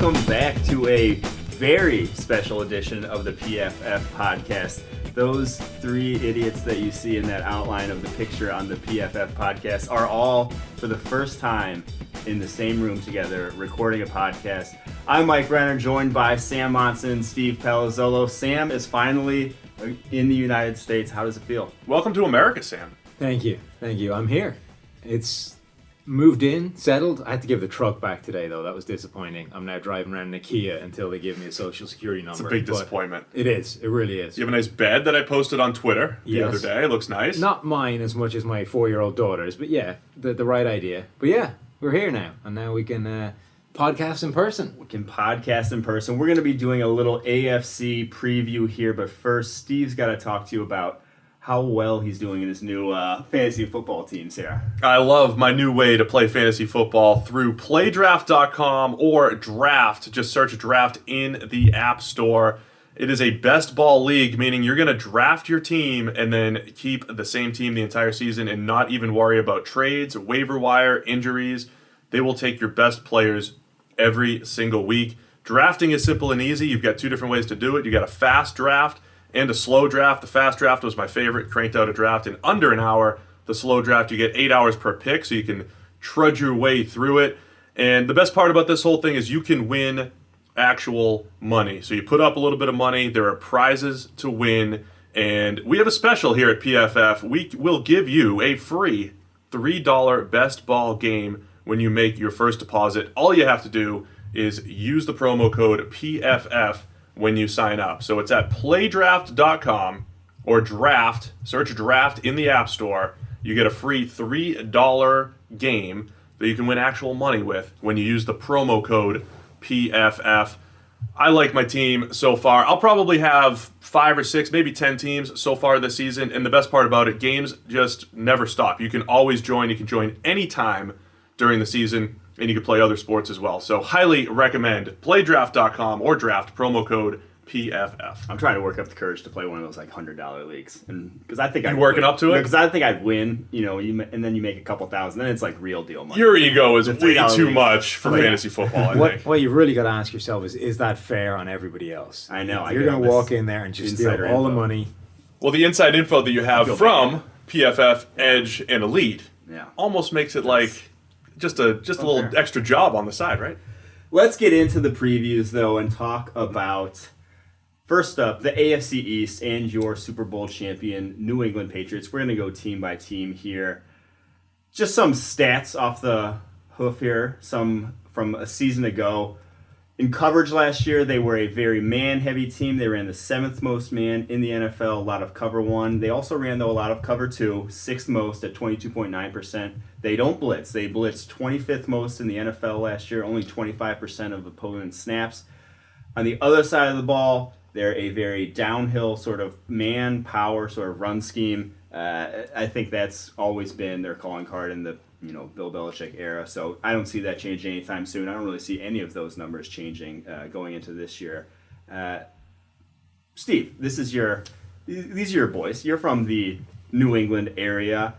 welcome back to a very special edition of the PFF Podcast. Those three idiots that you see in that outline of the picture on the PFF Podcast are all, for the first time, in the same room together recording a podcast. I'm Mike Renner, joined by Sam Monson, Steve Palazzolo. Sam is finally in the United States. How does it feel? Welcome to America, Sam. Thank you. I'm here. It's moved in, settled. I had to give the truck back today, though. That was disappointing. I'm now driving around in a Kia until they give me a social security number. It's a big disappointment. It is. It really is. You have a nice bed that I posted on Twitter the other day. It looks nice. Not mine as much as my 4-year-old daughter's, but yeah, the right idea. But yeah, we're here now, and now we can podcast in person. We can podcast in person. We're going to be doing a little AFC preview here, but first, Steve's got to talk to you about how well he's doing in his new fantasy football teams here. I love my new way to play fantasy football through playdraft.com or Draft. Just search Draft in the App Store. It is a best ball league, meaning you're going to draft your team and then keep the same team the entire season and not even worry about trades, waiver wire, injuries. They will take your best players every single week. Drafting is simple and easy. You've got two different ways to do it. You got a fast draft and a slow draft. The fast draft was my favorite. Cranked out a draft in under an hour. The slow draft, you get 8 hours per pick, so you can trudge your way through it. And the best part about this whole thing is you can win actual money. So you put up a little bit of money. There are prizes to win. And we have a special here at PFF. We will give you a free $3 best ball game when you make your first deposit. All you have to do is use the promo code PFF when you sign up. So it's at playdraft.com or Draft. Search Draft in the App Store. You get a free $3 game that you can win actual money with when you use the promo code PFF. I like my team so far. I'll probably have 5 or 6, maybe 10 teams so far this season. And the best part about it, games just never stop. You can always join. You can join anytime during the season. And you can play other sports as well. So highly recommend playdraft.com or Draft, promo code PFF. I'm trying to work up the courage to play one of those like $100 leagues, and because I think I'm working up to it. Because I think I'd win, and then you make a couple thousand, then it's like real deal money. Your ego is way too much for fantasy football. I think. What you really got to ask yourself is that fair on everybody else? I know. You're going to walk in there and just steal all the money. Well, the inside info that you have from PFF, Edge, and Elite, almost makes it like just a little extra job on the side, right? Let's get into the previews, though, and talk about, first up, the AFC East and your Super Bowl champion, New England Patriots. We're going to go team by team here. Just some stats off the hoof here, some from a season ago. In coverage last year, they were a very man-heavy team. They ran the 7th most man in the NFL, a lot of cover 1. They also ran, though, a lot of cover 2, 6th most at 22.9%. They don't blitz. They blitzed 25th most in the NFL last year, only 25% of opponent snaps. On the other side of the ball, they're a very downhill sort of man-power sort of run scheme. I think that's always been their calling card in the Bill Belichick era. So I don't see that changing anytime soon. I don't really see any of those numbers changing going into this year. Steve, these are your boys. You're from the New England area.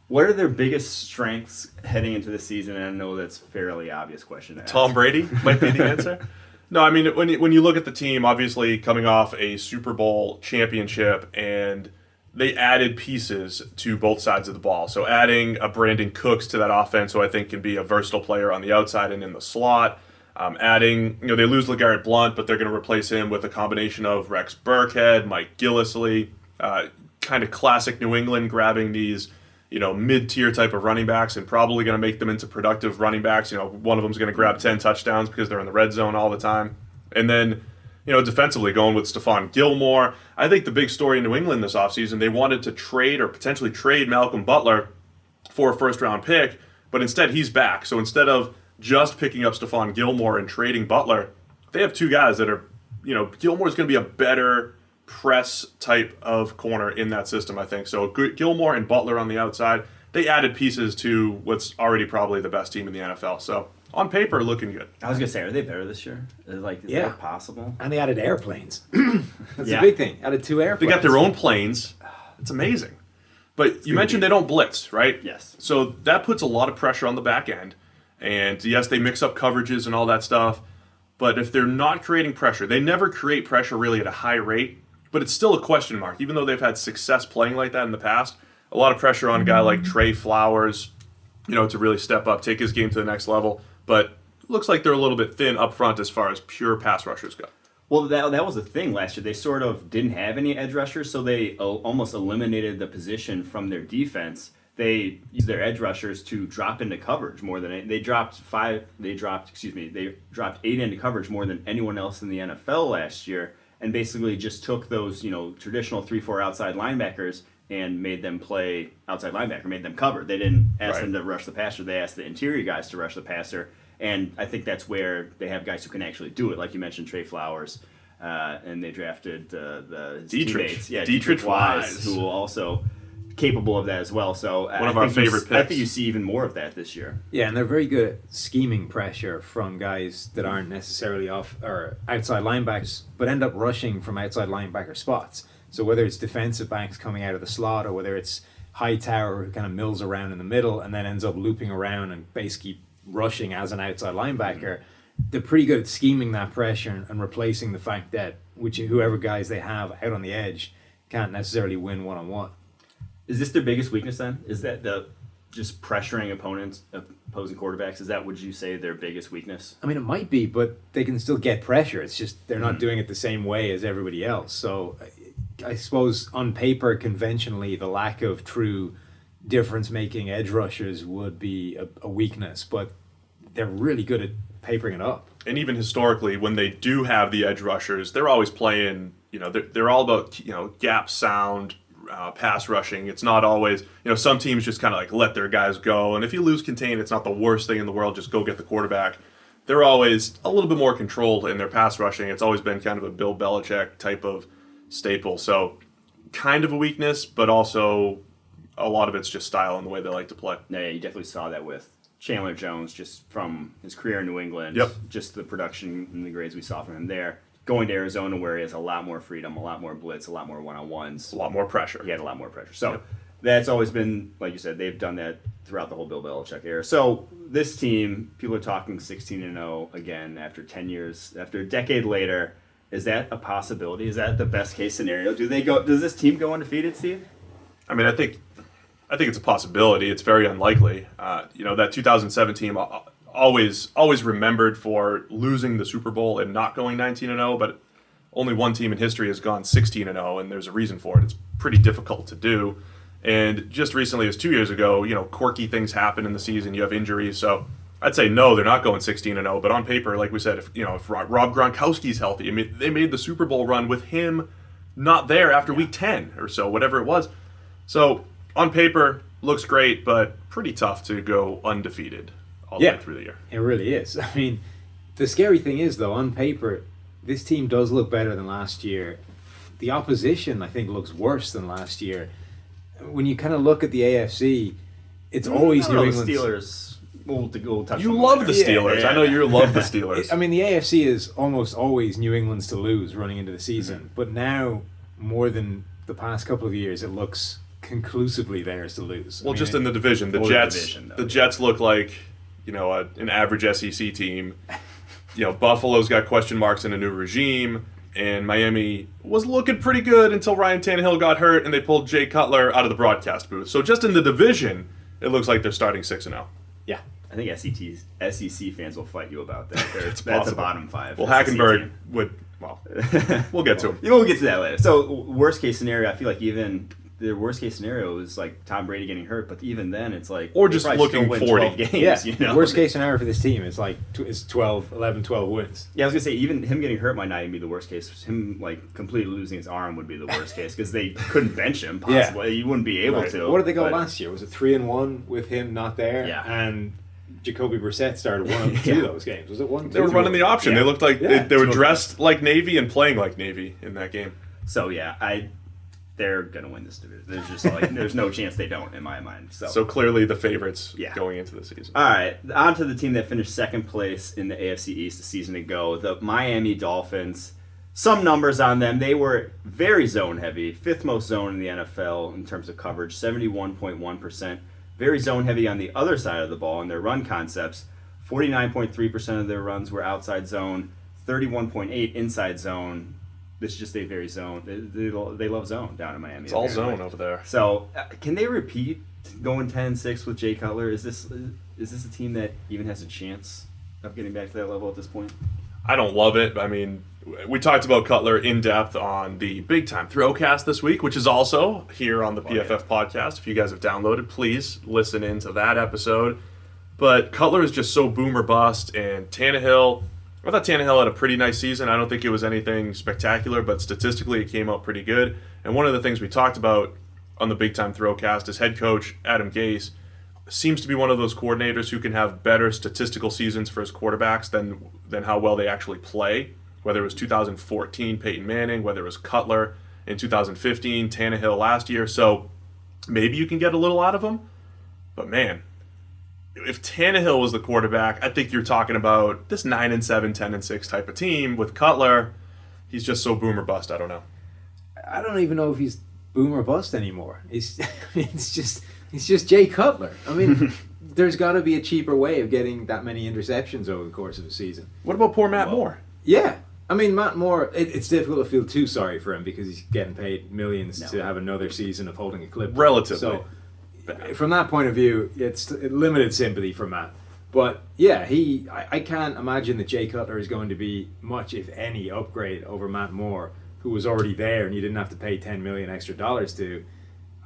What are their biggest strengths heading into the season? And I know that's a fairly obvious question to ask. Tom Brady might be the answer. No, I mean, when you look at the team, obviously coming off a Super Bowl championship, and they added pieces to both sides of the ball. So adding a Brandon Cooks to that offense, who I think can be a versatile player on the outside and in the slot. Adding, they lose LeGarrette Blount, but they're going to replace him with a combination of Rex Burkhead, Mike Gillislee, kind of classic New England, grabbing these mid-tier type of running backs and probably going to make them into productive running backs. One of them's going to grab 10 touchdowns because they're in the red zone all the time. And then, defensively going with Stephon Gilmore. I think the big story in New England this offseason, they wanted to trade or potentially trade Malcolm Butler for a first-round pick, but instead he's back. So instead of just picking up Stephon Gilmore and trading Butler, they have two guys that are, Gilmore's going to be a better press type of corner in that system, I think. So Gilmore and Butler on the outside, they added pieces to what's already probably the best team in the NFL. So on paper, looking good. I was going to say, are they better this year? Is that possible? And they added airplanes. That's a big thing. Added 2 airplanes. They got their own planes. It's amazing. But you mentioned they don't blitz, right? Yes. So that puts a lot of pressure on the back end. And yes, they mix up coverages and all that stuff. But if they're not creating pressure, they never create pressure really at a high rate, but it's still a question mark. Even though they've had success playing like that in the past, a lot of pressure on a guy like Trey Flowers, to really step up, take his game to the next level. But it looks like they're a little bit thin up front as far as pure pass rushers go. Well, that was the thing last year. They sort of didn't have any edge rushers, so they almost eliminated the position from their defense. They used their edge rushers to drop into coverage more than they dropped 8 into coverage more than anyone else in the NFL last year, and basically just took those traditional 3-4 outside linebackers and made them play outside linebacker, made them cover. They didn't ask them to rush the passer. They asked the interior guys to rush the passer, and I think that's where they have guys who can actually do it, like you mentioned, Trey Flowers, and they drafted his teammates, Dietrich Wise, who will also capable of that as well. So one of our favorite picks. I think you see even more of that this year. Yeah, and they're very good at scheming pressure from guys that aren't necessarily off or outside linebackers, but end up rushing from outside linebacker spots. So whether it's defensive backs coming out of the slot, or whether it's Hightower who kind of mills around in the middle and then ends up looping around and basically rushing as an outside linebacker, they're pretty good at scheming that pressure and replacing the fact that whoever guys they have out on the edge can't necessarily win one-on-one. Is this their biggest weakness then? Is that just pressuring opposing quarterbacks? Is that, would you say, their biggest weakness? I mean, it might be, but they can still get pressure. It's just they're not doing it the same way as everybody else. So I suppose on paper, conventionally, the lack of true difference-making edge rushers would be a weakness, but they're really good at papering it up. And even historically, when they do have the edge rushers, they're always playing, they're all about, gap sound, pass rushing. It's not always, some teams just kind of like let their guys go. And if you lose contain, it's not the worst thing in the world. Just go get the quarterback. They're always a little bit more controlled in their pass rushing. It's always been kind of a Bill Belichick type of staple. So kind of a weakness, but also a lot of it's just style and the way they like to play. Yeah, you definitely saw that with Chandler Jones just from his career in New England. Yep. Just the production and the grades we saw from him there. Going to Arizona where he has a lot more freedom, a lot more blitz, a lot more one-on-ones. A lot more pressure. He had a lot more pressure. So that's always been, like you said, they've done that throughout the whole Bill Belichick era. So this team, people are talking 16-0 again after 10 years, after a decade later. Is that a possibility? Is that the best case scenario? Does this team go undefeated, Steve? I mean, I think it's a possibility. It's very unlikely. That 2007 team always remembered for losing the Super Bowl and not going 19-0, but only one team in history has gone 16-0, and there's a reason for it. It's pretty difficult to do. And just recently, it was 2 years ago, quirky things happen in the season. You have injuries, so I'd say no, they're not going 16-0. But on paper, like we said, if Rob Gronkowski's healthy, I mean, they made the Super Bowl run with him not there after week 10 or so, whatever it was. So on paper, looks great, but pretty tough to go undefeated all the way through the year. It really is. I mean, the scary thing is, though, on paper, this team does look better than last year. The opposition, I think, looks worse than last year. When you kind of look at the AFC, it's always New England. Steelers. We'll touch You on love the later. Steelers. Yeah. I know you love the Steelers. I mean, the AFC is almost always New England's to lose running into the season. But now, more than the past couple of years, it looks conclusively theirs to lose. Well, just in the division, the Jets look like an average SEC team. Buffalo's got question marks in a new regime, and Miami was looking pretty good until Ryan Tannehill got hurt, and they pulled Jay Cutler out of the broadcast booth. So just in the division, it looks like they're starting 6-0. Yeah, I think SEC fans will fight you about that. That's a bottom 5. Well, SEC Hackenberg team. would. Well, we'll get to him. We'll get to that later. So worst case scenario, I feel like even the worst case scenario is like Tom Brady getting hurt, but even then it's like or just looking 40 games. Yeah, worst case scenario for this team is like 12 wins. Yeah, I was gonna say even him getting hurt might not even be the worst case. Him like completely losing his arm would be the worst case because they couldn't bench him. Possibly, you wouldn't be able to. What did they go last year? Was it 3-1 with him not there? Yeah, and Jacoby Brissett started 1 of 2 of those games. Was it 1? They were running the option. Yeah. They looked like they were dressed like Navy and playing like Navy in that game. So they're gonna win this division. There's just there's no chance they don't in my mind. So clearly the favorites going into the season. All right, on to the team that finished second place in the AFC East a season ago, the Miami Dolphins. Some numbers on them: they were very zone heavy, 5th most zone in the NFL in terms of coverage, 71.1%. Very zone heavy on the other side of the ball in their run concepts. 49.3% of their runs were outside zone. 31.8 inside zone. This is just a very zone. They love zone down in Miami. It's all zone over there. So can they repeat going 10-6 with Jay Cutler? Is this a team that even has a chance of getting back to that level at this point? I don't love it. I mean, we talked about Cutler in depth on the Big Time Throwcast this week, which is also here on the PFF Podcast. If you guys have downloaded, please listen into that episode. But Cutler is just so boom or bust, and Tannehill, I thought Tannehill had a pretty nice season. I don't think it was anything spectacular, but statistically it came out pretty good. And one of the things we talked about on the Big Time Throwcast is head coach Adam Gase seems to be one of those coordinators who can have better statistical seasons for his quarterbacks than how well they actually play. Whether it was 2014 Peyton Manning, whether it was Cutler in 2015, Tannehill last year. So maybe you can get a little out of him. But man, if Tannehill was the quarterback, I think you're talking about this 9-7, 10-6 type of team. With Cutler, he's just so boom or bust. I don't know. I don't even know if he's boom or bust anymore. It's just Jay Cutler. I mean, there's got to be a cheaper way of getting that many interceptions over the course of a season. What about poor Matt Moore? Yeah. I mean, Matt Moore, it's difficult to feel too sorry for him because he's getting paid millions to have another season of holding a clipboard. Relatively. So, from that point of view, it's limited sympathy for Matt. But, yeah, I can't imagine that Jay Cutler is going to be much, if any, upgrade over Matt Moore, who was already there and you didn't have to pay $10 million extra to.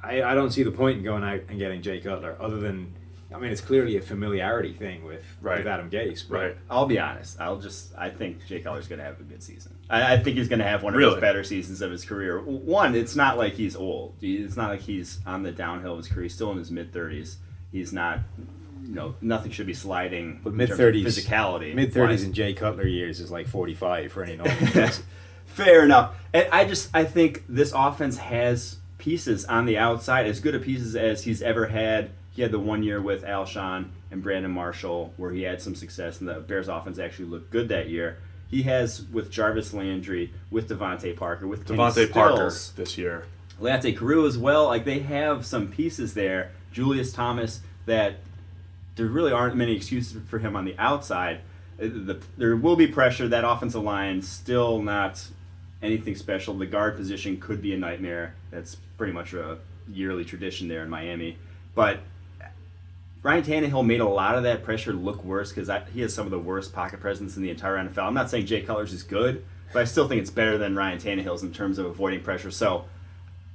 I don't see the point in going out and getting Jay Cutler other than, I mean, it's clearly a familiarity thing with Adam Gase. Right. I'll be honest. I think Jay Cutler's going to have a good season. I think he's going to have one of his better seasons of his career. One, it's not like he's old. It's not like he's on the downhill of his career. He's still in his mid-30s. He's not, nothing should be sliding. But mid-30s, physicality. Mid-30s in Jay Cutler years is like 45 for any normal person. Fair enough. And I think this offense has pieces on the outside, as good a pieces as he's ever had. He had the 1 year with Alshon and Brandon Marshall where he had some success, and the Bears offense actually looked good that year. He has with Jarvis Landry, with Devontae Parker, with Devontae Parker this year. Leonte Carew as well. Like, they have some pieces there. Julius Thomas, that there really aren't many excuses for him on the outside. There will be pressure. That offensive line still not anything special. The guard position could be a nightmare. That's pretty much a yearly tradition there in Miami. But Ryan Tannehill made a lot of that pressure look worse because he has some of the worst pocket presence in the entire NFL. I'm not saying Jay Cutler's is good, but I still think it's better than Ryan Tannehill's in terms of avoiding pressure. So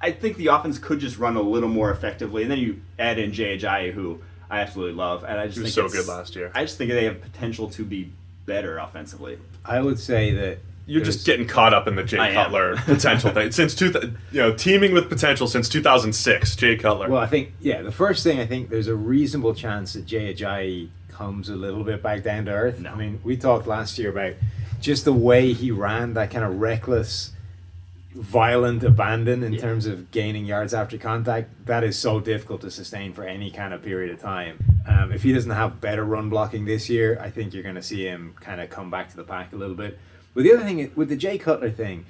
I think the offense could just run a little more effectively. And then you add in Jay Ajayi, who I absolutely love. And I just think he was so good last year. I just think they have potential to be better offensively. I would say that you're just getting caught up in the Jay Cutler potential thing. Since teaming with potential since 2006, Jay Cutler. Well, I think the first thing, I think there's a reasonable chance that Jay Ajayi comes a little bit back down to earth. No. I mean, we talked last year about just the way he ran, that kind of reckless, violent abandon in terms of gaining yards after contact. That is so difficult to sustain for any kind of period of time. If he doesn't have better run blocking this year, I think you're going to see him kind of come back to the pack a little bit. But the other thing, with the Jay Cutler thing,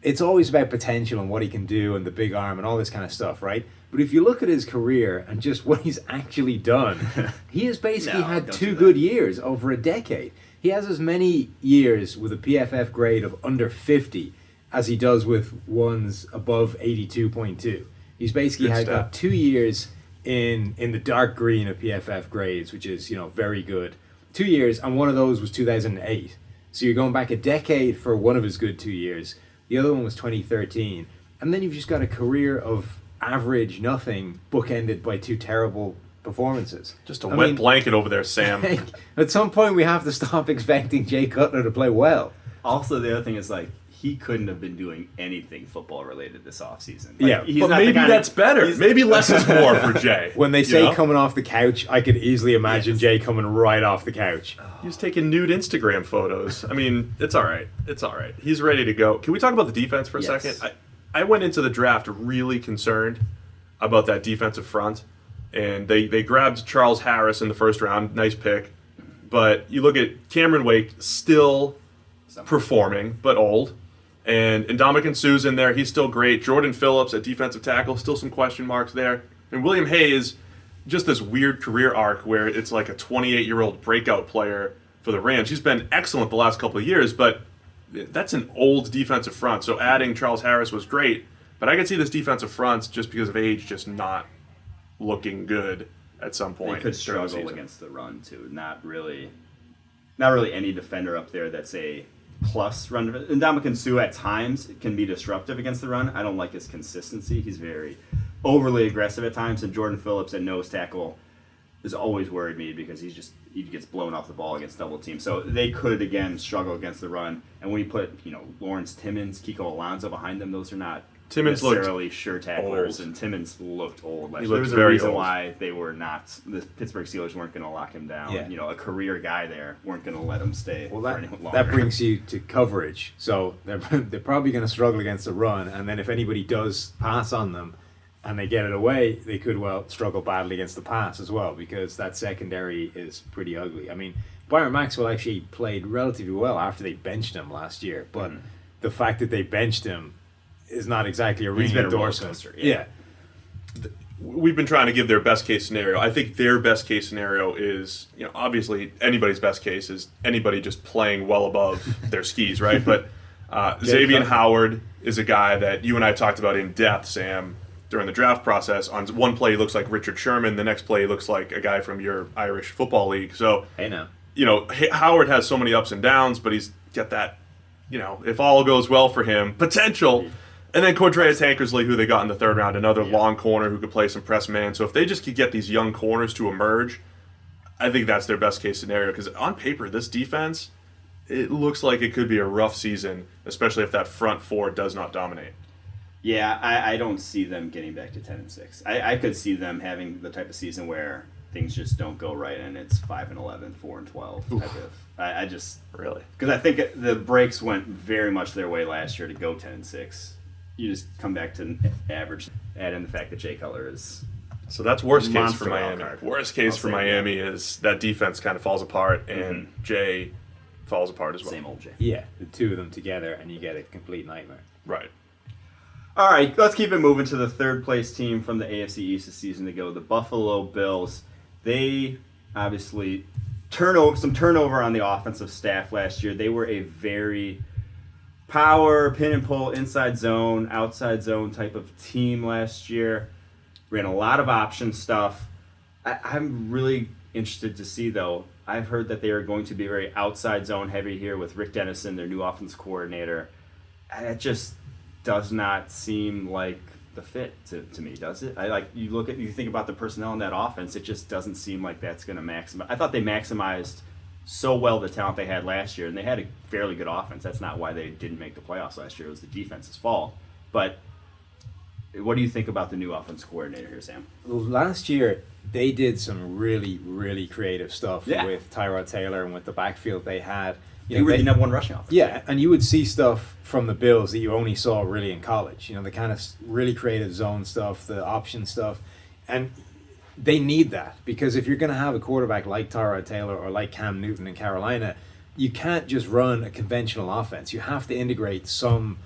it's always about potential and what he can do and the big arm and all this kind of stuff, right? But if you look at his career and just what he's actually done, he has basically had 2 good years over a decade. He has as many years with a PFF grade of under 50 as he does with ones above 82.2. He's basically got 2 years in the dark green of PFF grades, which is, very good. 2 years, and one of those was 2008. So you're going back a decade for one of his good 2 years. The other one was 2013. And then you've just got a career of average nothing bookended by 2 terrible performances. Just a wet blanket over there, Sam. At some point we have to stop expecting Jay Cutler to play well. Also, the other thing is, he couldn't have been doing anything football related this offseason. But maybe that's better. Maybe less is more for Jay. When they say coming off the couch, I could easily imagine Jay coming right off the couch. He's taking nude Instagram photos. I mean, it's all right. It's all right. He's ready to go. Can we talk about the defense for a second? I went into the draft really concerned about that defensive front, and they grabbed Charles Harris in the first round. Nice pick. But you look at Cameron Wake, still performing, but old. And Ndamukong Suh's in there. He's still great. Jordan Phillips at defensive tackle. Still some question marks there. And William Hayes, just this weird career arc where it's like a 28-year-old breakout player for the Rams. He's been excellent the last couple of years, but that's an old defensive front. So adding Charles Harris was great, but I could see this defensive front just because of age just not looking good at some point. They could struggle against the run too. Not really any defender up there that's a plus run. And Ndamukong Suh at times can be disruptive against the run. I don't like his consistency. He's very overly aggressive at times, and Jordan Phillips at nose tackle has always worried me because he gets blown off the ball against double teams. So they could again struggle against the run. And when you put Lawrence Timmons, Kiko Alonso behind them, those are not necessarily sure tacklers. Old. And Timmons looked old. There was a reason why they were not. The Pittsburgh Steelers weren't going to lock him down. Yeah. A career guy there weren't going to let him stay for any longer. That brings you to coverage. So they're probably going to struggle against the run, and then if anybody does pass on them and they get it away, they could struggle badly against the pass as well, because that secondary is pretty ugly. I mean, Byron Maxwell actually played relatively well after they benched him last year, but the fact that they benched him is not exactly a ringing endorsement. Yeah. We've been trying to give their best case scenario. I think their best case scenario is, obviously anybody's best case is anybody just playing well above their skis, right? But Xavier Howard is a guy that you and I talked about in depth, Sam, during the draft process. On one play, he looks like Richard Sherman. The next play, he looks like a guy from your Irish football league. So, hey now. Howard has so many ups and downs, but he's got that, if all goes well for him, potential. And then Cordrea Tankersley, who they got in the third round, another long corner who could play some press man. So if they just could get these young corners to emerge, I think that's their best case scenario. Because on paper, this defense, it looks like it could be a rough season, especially if that front four does not dominate. Yeah, I don't see them getting back to 10-6. I could see them having the type of season where things just don't go right and it's 5-11, 4-12 type of. I just really, because I think the breaks went very much their way last year to go 10-6. You just come back to average. Add in the fact that Jay Cutler is. So that's worst case for monster Miami. wildcard. Worst case for Miami is that defense kind of falls apart and Jay falls apart as well. Same old Jay. Yeah, the two of them together and you get a complete nightmare. Right. All right, let's keep it moving to the third place team from the AFC East this season to go, the Buffalo Bills. They obviously some turnover on the offensive staff last year. They were a very power, pin and pull, inside zone, outside zone type of team last year. Ran a lot of option stuff. I'm really interested to see, though. I've heard that they are going to be very outside zone heavy here with Rick Dennison, their new offense coordinator. It just does not seem like the fit to me, does it? You think about the personnel in that offense, it just doesn't seem like that's going to maximize. I thought they maximized so well the talent they had last year, and they had a fairly good offense. That's not why they didn't make the playoffs last year. It was the defense's fault. But what do you think about the new offense coordinator here, Sam? Well, last year, they did some really, really creative stuff with Tyrod Taylor and with the backfield they had. They were the number one rushing offense. Yeah, and you would see stuff from the Bills that you only saw really in college. The kind of really creative zone stuff, the option stuff. And they need that, because if you're going to have a quarterback like Tyrod Taylor or like Cam Newton in Carolina, you can't just run a conventional offense. You have to integrate some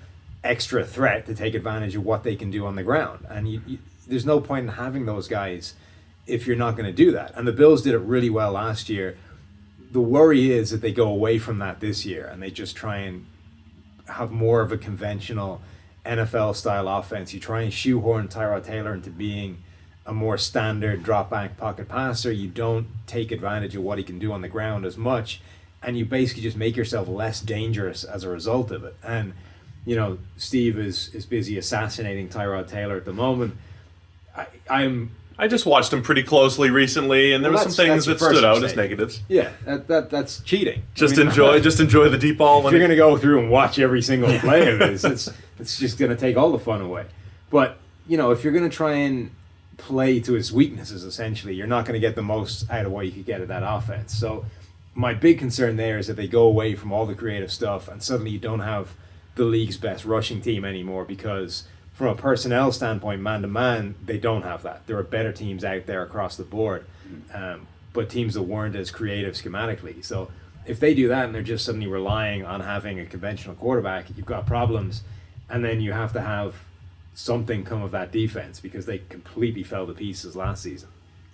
extra threat to take advantage of what they can do on the ground. And there's no point in having those guys if you're not going to do that. And the Bills did it really well last year. The worry is that they go away from that this year and they just try and have more of a conventional NFL-style offense. You try and shoehorn Tyrod Taylor into being a more standard drop-back pocket passer. You don't take advantage of what he can do on the ground as much, and you basically just make yourself less dangerous as a result of it. And, Steve is busy assassinating Tyrod Taylor at the moment. I just watched him pretty closely recently, and there were some things that stood out as negatives. Yeah, that's cheating. Enjoy the deep ball. If you're going to go through and watch every single play of this, it's just going to take all the fun away. But, if you're going to try and play to his weaknesses, essentially, you're not going to get the most out of what you could get at that offense. So my big concern there is that they go away from all the creative stuff and suddenly you don't have the league's best rushing team anymore, because from a personnel standpoint, man-to-man, they don't have that. There are better teams out there across the board, but teams that weren't as creative schematically. So if they do that and they're just suddenly relying on having a conventional quarterback, you've got problems. And then you have to have something come of that defense, because they completely fell to pieces last season.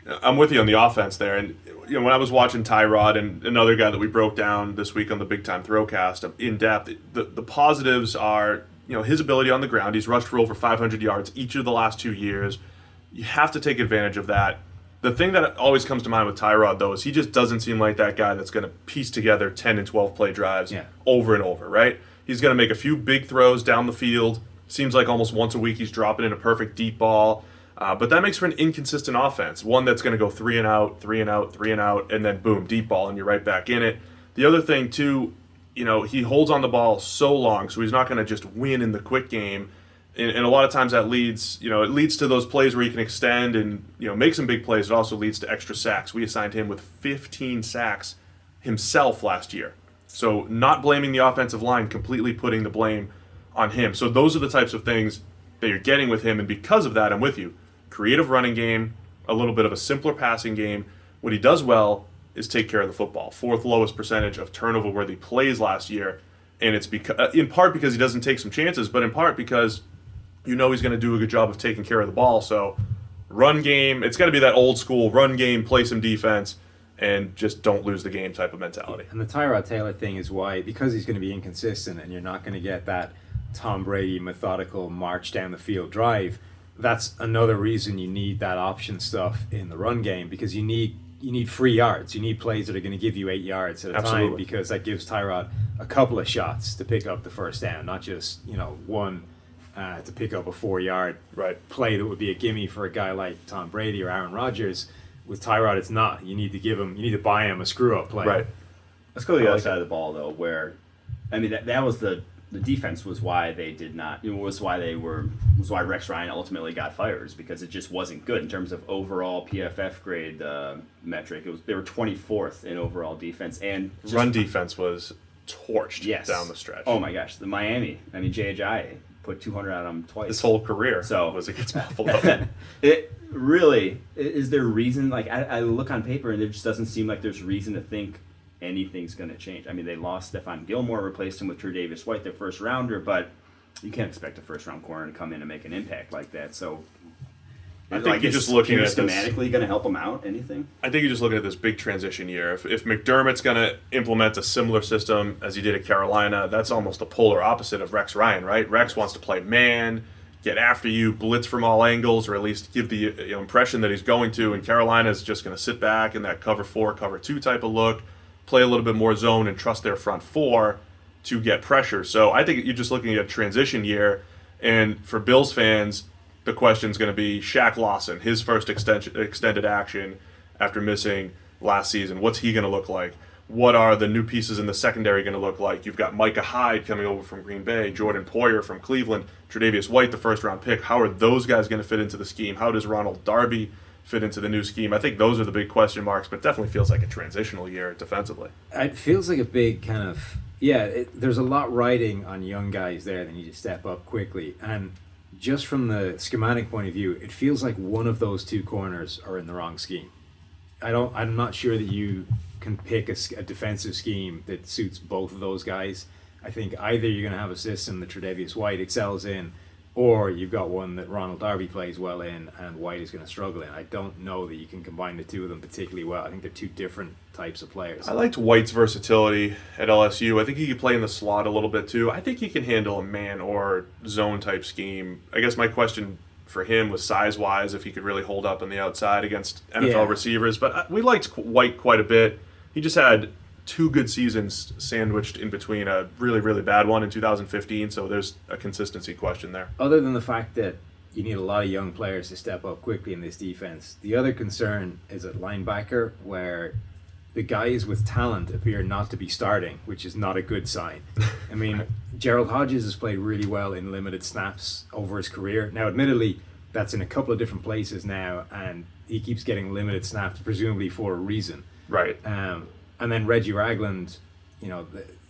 I'm with you on the offense there. And when I was watching Tyrod and another guy that we broke down this week on the Big Time Throwcast in depth, the positives are his ability on the ground. He's rushed for over 500 yards each of the last 2 years. You have to take advantage of that. The thing that always comes to mind with Tyrod, though, is he just doesn't seem like that guy that's going to piece together 10 and 12 play drives over and over, right? He's going to make a few big throws down the field. Seems like almost once a week he's dropping in a perfect deep ball. But that makes for an inconsistent offense, one that's going to go 3 and out, 3 and out, 3 and out, and then boom, deep ball, and you're right back in it. The other thing, too, he holds on the ball so long, so he's not going to just win in the quick game. And a lot of times that leads to those plays where he can extend and, make some big plays. It also leads to extra sacks. We assigned him with 15 sacks himself last year. So not blaming the offensive line, completely putting the blame on him. So those are the types of things that you're getting with him. And because of that, I'm with you. Creative running game, a little bit of a simpler passing game. What he does well is take care of the football. 4th lowest percentage of turnover-worthy plays last year. And it's in part because he doesn't take some chances, but in part because he's going to do a good job of taking care of the ball. So run game, it's got to be that old school run game, play some defense, and just don't lose the game type of mentality. And the Tyrod Taylor thing is why, because he's going to be inconsistent and you're not going to get that Tom Brady methodical march down the field drive, that's another reason you need that option stuff in the run game, because you need free yards. You need plays that are going to give you 8 yards at a time, because that gives Tyrod a couple of shots to pick up the first down, not just one to pick up a 4-yard play that would be a gimme for a guy like Tom Brady or Aaron Rodgers. With Tyrod, it's not. You need to buy him a screw-up play. Right. Let's go to the other side of the ball, though, where, that was the defense was why they did not, was why Rex Ryan ultimately got fired, because it just wasn't good in terms of overall PFF grade metric. They were 24th in overall defense, and run defense was torched down the stretch. Oh my gosh, the Miami. J.J. put 200 on them twice. His whole career was against Buffalo. It really, is there reason? I look on paper and it just doesn't seem like there's reason to think anything's going to change. They lost Stephon Gilmore, replaced him with Tre'Davious White, their first rounder, but you can't expect a first round corner to come in and make an impact like that. So I think you're just looking at schematically going to help them out. Anything? I think you're just looking at this big transition year. If McDermott's going to implement a similar system as he did at Carolina, that's almost the polar opposite of Rex Ryan, right? Rex wants to play man, get after you, blitz from all angles, or at least give the impression that he's going to. And Carolina's just going to sit back in that cover 4, cover 2 type of look, play a little bit more zone, and trust their front 4 to get pressure. So I think you're just looking at a transition year. And for Bills fans, the question is going to be Shaq Lawson, his first extended action after missing last season. What's he going to look like? What are the new pieces in the secondary going to look like? You've got Micah Hyde coming over from Green Bay, Jordan Poyer from Cleveland, Tre'Davious White, the first-round pick. How are those guys going to fit into the scheme? How does Ronald Darby fit into the new scheme? I think those are the big question marks, but it definitely feels like a transitional year defensively. It feels like a big kind of, there's a lot riding on young guys there that need to step up quickly. And just from the schematic point of view, it feels like one of those two corners are in the wrong scheme. I'm not sure that you can pick a defensive scheme that suits both of those guys. I think either you're going to have a system that Tre'Davious White excels in, or you've got one that Ronald Darby plays well in and White is going to struggle in. I don't know that you can combine the two of them particularly well. I think they're two different types of players. I liked White's versatility at LSU. I think he could play in the slot a little bit too. I think he can handle a man or zone type scheme. I guess my question for him was size-wise, if he could really hold up on the outside against NFL receivers. But we liked White quite a bit. He just had 2 good seasons sandwiched in between a really, really bad one in 2015, so there's a consistency question there. Other than the fact that you need a lot of young players to step up quickly in this defense, the other concern is at linebacker, where the guys with talent appear not to be starting, which is not a good sign. Gerald Hodges has played really well in limited snaps over his career. Now, admittedly, that's in a couple of different places now, and he keeps getting limited snaps, presumably for a reason. Right. And then Reggie Ragland,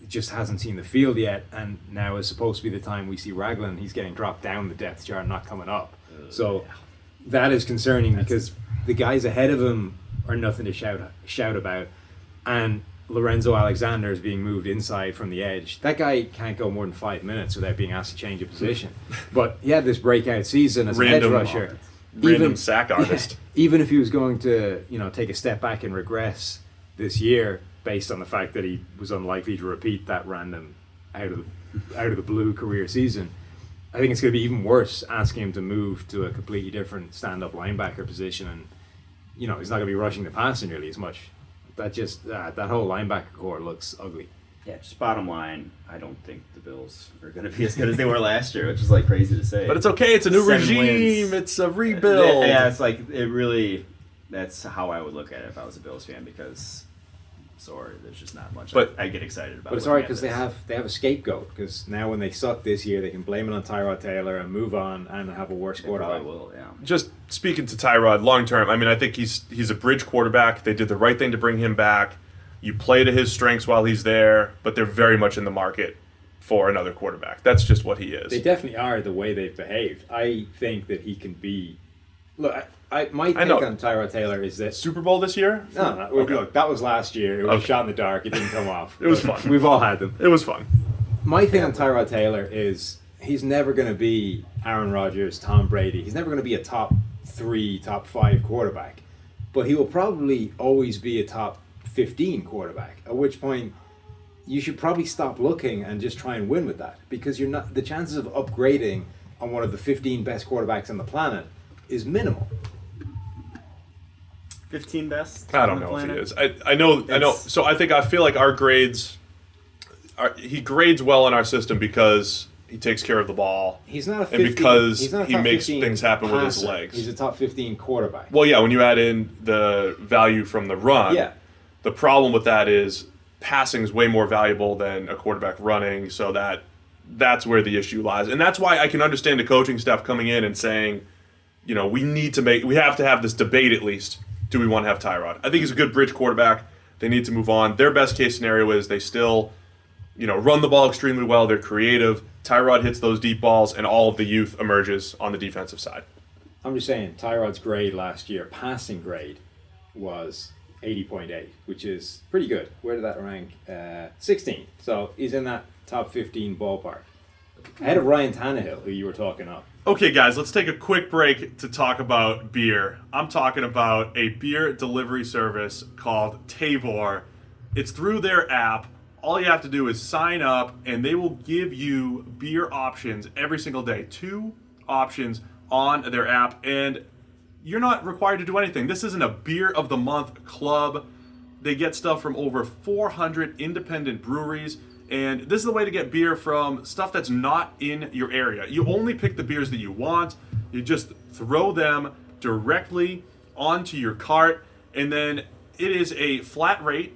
just hasn't seen the field yet, and now is supposed to be the time we see Ragland. He's getting dropped down the depth chart, not coming up. So that is concerning, because the guys ahead of him are nothing to shout about, and Lorenzo Alexander is being moved inside from the edge. That guy can't go more than 5 minutes without being asked to change a position. But he had this breakout season as an edge rusher. random sack artist. Even if he was going to, take a step back and regress this year, based on the fact that he was unlikely to repeat that random out of the blue career season, I think it's going to be even worse asking him to move to a completely different stand-up linebacker position, and he's not going to be rushing the passer nearly as much. That whole linebacker core looks ugly. Yeah, just bottom line, I don't think the Bills are going to be as good as they were last year, which is like crazy to say. But it's okay. It's a new 7 regime. wins. It's a rebuild. Yeah, it's like it really. That's how I would look at it if I was a Bills fan, because there's just not much. But I get excited about. But it's alright because they have a scapegoat. Because now when they suck this year, they can blame it on Tyrod Taylor and move on and have a worse quarterback. Will, yeah. Just speaking to Tyrod long term, I mean, I think he's a bridge quarterback. They did the right thing to bring him back. You play to his strengths while he's there, but they're very much in the market for another quarterback. That's just what he is. They definitely are the way they've behaved. I think that he can be. Look, my take on Tyrod Taylor is that Super Bowl this year? No. Okay. Look, that was last year. It was a shot in the dark. It didn't come off. It was fun. We've all had them. It was fun. My thing on Tyrod Taylor is he's never going to be Aaron Rodgers, Tom Brady. He's never going to be a top 3, top 5 quarterback. But he will probably always be a top 15 quarterback. At which point, you should probably stop looking and just try and win with that, because the chances of upgrading on one of the 15 best quarterbacks on the planet is minimal. 15 best. I don't know if he is. I know. So I feel like our grades. He grades well in our system because he takes care of the ball. He's not a 15, and because he's not a he top makes 15 things happen with his passer. legs. He's a top 15 quarterback. Well, yeah, when you add in the value from the run, Yeah. the problem with that is passing is way more valuable than a quarterback running, so that's where the issue lies. And that's why I can understand the coaching staff coming in and saying, we have to have this debate at least. Do we want to have Tyrod? I think he's a good bridge quarterback. They need to move on. Their best case scenario is they still, run the ball extremely well. They're creative. Tyrod hits those deep balls, and all of the youth emerges on the defensive side. I'm just saying, Tyrod's grade last year, passing grade, was 80.8, which is pretty good. Where did that rank? 16. So he's in that top 15 ballpark. Ahead of Ryan Tannehill, who you were talking up. Okay, guys, let's take a quick break to talk about beer. I'm talking about a beer delivery service called Tavor. It's through their app. All you have to do is sign up, and they will give you beer options every single day. 2 options on their app, and you're not required to do anything. This isn't a Beer of the Month club. They get stuff from over 400 independent breweries. And this is the way to get beer from stuff that's not in your area. You only pick the beers that you want. You just throw them directly onto your cart, and then it is a flat rate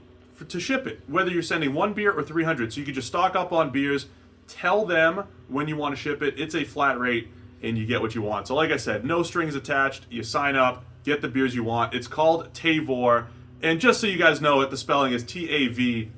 to ship it, whether you're sending 1 beer or 300. So you can just stock up on beers, tell them when you want to ship it. It's a flat rate, and you get what you want. So like I said, no strings attached. You sign up, get the beers you want. It's called Tavor. And just so you guys know it, the spelling is Tavour.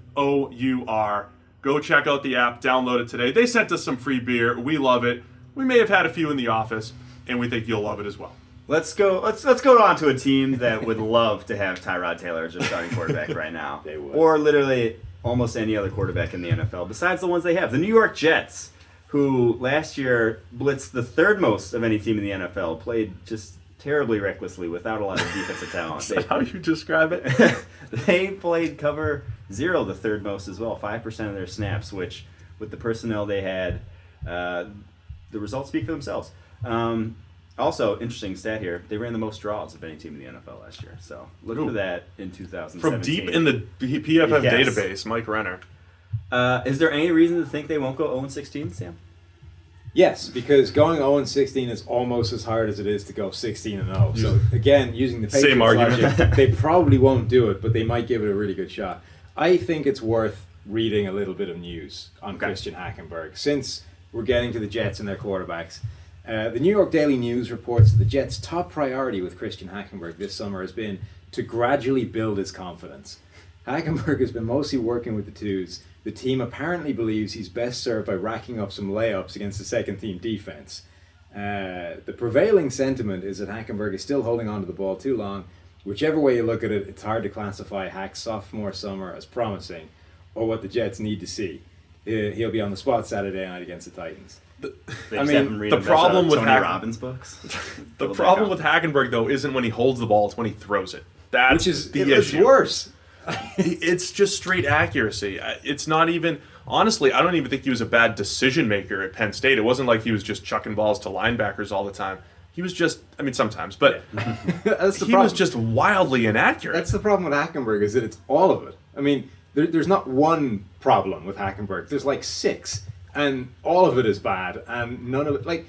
Go check out the app, download it today. They sent us some free beer. We love it. We may have had a few in the office, and we think you'll love it as well. Let's go on to a team that would love to have Tyrod Taylor as their starting quarterback right now. They would. Or literally almost any other quarterback in the NFL, besides the ones they have. The New York Jets, who last year blitzed the 3rd most of any team in the NFL, played just terribly recklessly without a lot of defensive talent. Is that how you describe it? They played cover 0 the 3rd most as well, 5% of their snaps, which with the personnel they had, the results speak for themselves. Also, interesting stat here, they ran the most draws of any team in the NFL last year. So look for that in 2017. From deep in the PFF Yes. database, Mike Renner. Is there any reason to think they won't go 0-16, Sam? Yes, because going 0-16 is almost as hard as it is to go 16-0. So again, using the Patriots Same argument. logic, they probably won't do it, but they might give it a really good shot. I think it's worth reading a little bit of news on Christian Hackenberg, since we're getting to the Jets and their quarterbacks. The New York Daily News reports that the Jets' top priority with Christian Hackenberg this summer has been to gradually build his confidence. Hackenberg has been mostly working with the twos. The team apparently believes he's best served by racking up some layups against the second-team defense. The prevailing sentiment is that Hackenberg is still holding on to the ball too long. Whichever way you look at it, it's hard to classify Hack's sophomore summer as promising, or what the Jets need to see. He'll be on the spot Saturday night against the Titans. They just have him read the a bunch problem of with Tony Robbins books. The problem with Hackenberg, though, isn't when he holds the ball; it's when he throws it. That's the issue. It's worse. It's just straight accuracy. It's not even. Honestly, I don't even think he was a bad decision maker at Penn State. It wasn't like he was just chucking balls to linebackers all the time. He was just, I mean, sometimes, but he was just wildly inaccurate. That's the problem with Hackenberg, is that it's all of it. I mean, there's not one problem with Hackenberg. There's like 6, and all of it is bad, and none of it, like,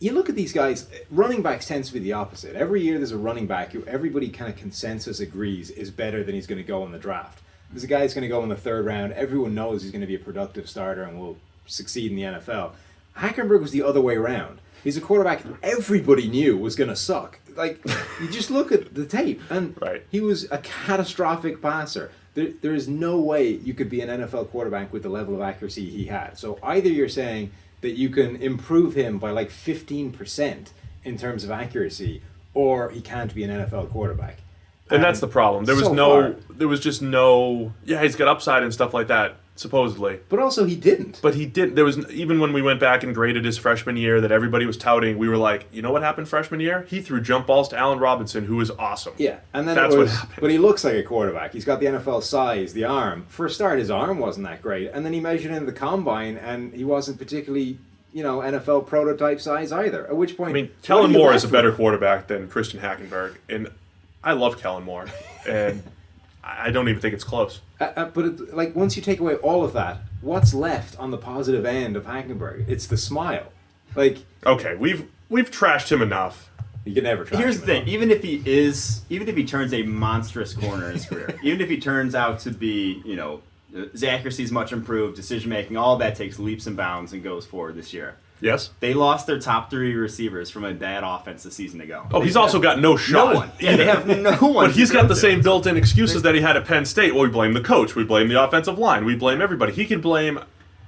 you look at these guys, running backs tends to be the opposite. Every year there's a running back who everybody kind of consensus agrees is better than he's going to go in the draft. There's a guy who's going to go in the 3rd round. Everyone knows he's going to be a productive starter and will succeed in the NFL. Hackenberg was the other way around. He's a quarterback everybody knew was going to suck. Like, you just look at the tape, and he was a catastrophic passer. There is no way you could be an NFL quarterback with the level of accuracy he had. So either you're saying that you can improve him by like 15% in terms of accuracy, or he can't be an NFL quarterback. And that's the problem. There was just no, he's got upside and stuff like that, supposedly. But also he didn't. But he did. There was, even when we went back and graded his freshman year that everybody was touting, we were like, you know what happened freshman year? He threw jump balls to Allen Robinson, who was awesome. Yeah, and then that's what happened. But he looks like a quarterback. He's got the NFL size, the arm. For a start, his arm wasn't that great. And then he measured in the combine, and he wasn't particularly, NFL prototype size either. At which point, I mean, Kellen Moore is a better quarterback than Christian Hackenberg, and I love Kellen Moore, and I don't even think it's close. But once you take away all of that, what's left on the positive end of Hackenberg? It's the smile. Okay, we've trashed him enough. You can never trash him. Here's the thing: even if he turns a monstrous corner in his career, even if he turns out to be, his accuracy is much improved, decision making, all that takes leaps and bounds and goes forward this year. Yes. They lost their top 3 receivers from a bad offense a season ago. Oh, he's also got no shot. No one. Yeah, they have no one. But he's got the same built-in excuses that he had at Penn State. Well, we blame the coach. We blame the offensive line. We blame everybody. He can blame